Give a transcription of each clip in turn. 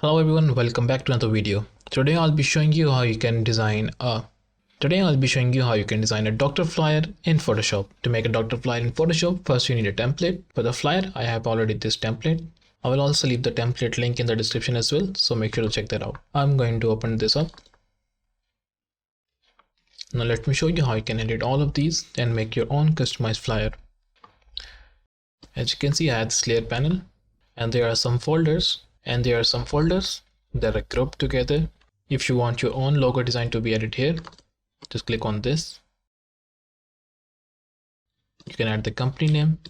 Hello everyone, welcome back to another video. Today I'll be showing you how you can design a doctor flyer in Photoshop. To make a doctor flyer in Photoshop, first you need a template. For the flyer, I have already this template. I will also leave the template link in the description as well, so make sure to check that out. I'm going to open this up. Now let me show you how you can edit all of these and make your own customized flyer. As you can see, I have this layer panel and there are some folders that are grouped together. If you want your own logo design to be added here, just click on this. You can add the company name.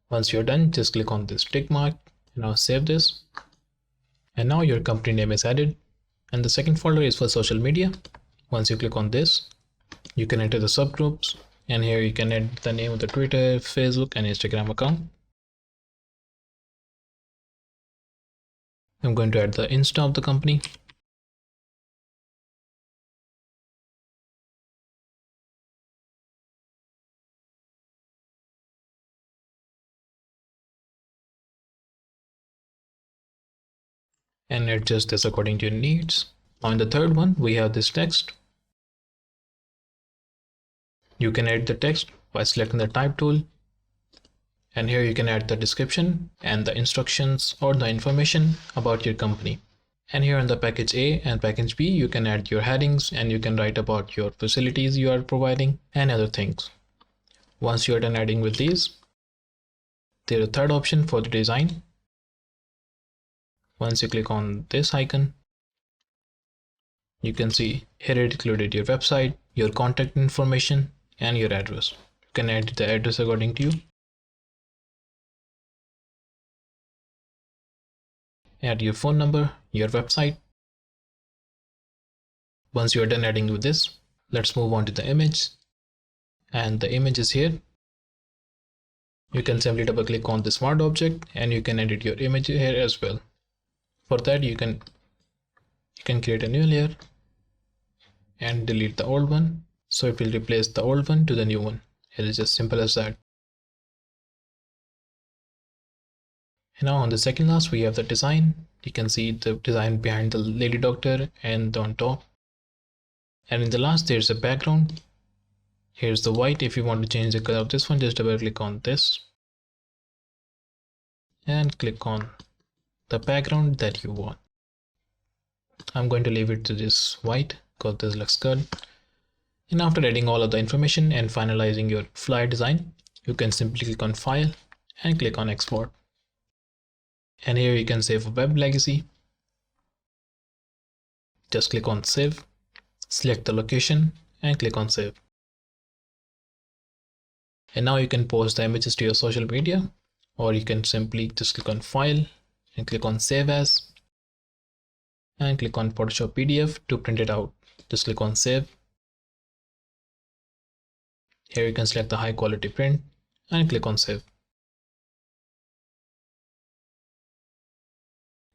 Once you're done, just click on this tick mark. Now save this. And now your company name is added. And the second folder is for social media. Once you click on this, you can enter the subgroups. And here you can add the name of the Twitter, Facebook, and Instagram account. I'm going to add the Insta of the company. And adjust this according to your needs. On the third one, we have this text. You can edit the text by selecting the type tool. And here you can add the description and the instructions or the information about your company. And here on the package A and package B, you can add your headings and you can write about your facilities you are providing and other things. Once you're done adding with these, there's a third option for the design. Once you click on this icon, you can see here it included your website, your contact information, and your address. You can add the address according to you. Add your phone number, your website. Once you are done adding with this, let's move on to the image. And the image is here. You can simply double click on the smart object and you can edit your image here as well. For that, you can create a new layer and delete the old one. So it will replace the old one to the new one. It is just simple as that. And now on the second last, we have the design. You can see the design behind the lady doctor and on top. And in the last, there's a background. Here's the white. If you want to change the color of this one, just double click on this and click on the background that you want. I'm going to leave it to this white because this looks good. And after adding all of the information and finalizing your flyer design, you can simply click on File and click on Export. And here you can save a web legacy. Just click on Save, select the location and click on Save. And now you can post the images to your social media, or you can simply just click on File and click on Save As and click on Photoshop PDF to print it out. Just click on Save. Here you can select the high quality print and click on Save.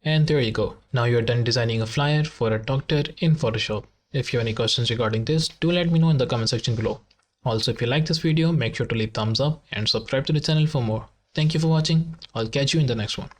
And there you go. Now you're done designing a flyer for a doctor in Photoshop. If you have any questions regarding this, do let me know in the comment section below. Also, if you like this video, make sure to leave thumbs up and subscribe to the channel for more. Thank you for watching. I'll catch you in the next one.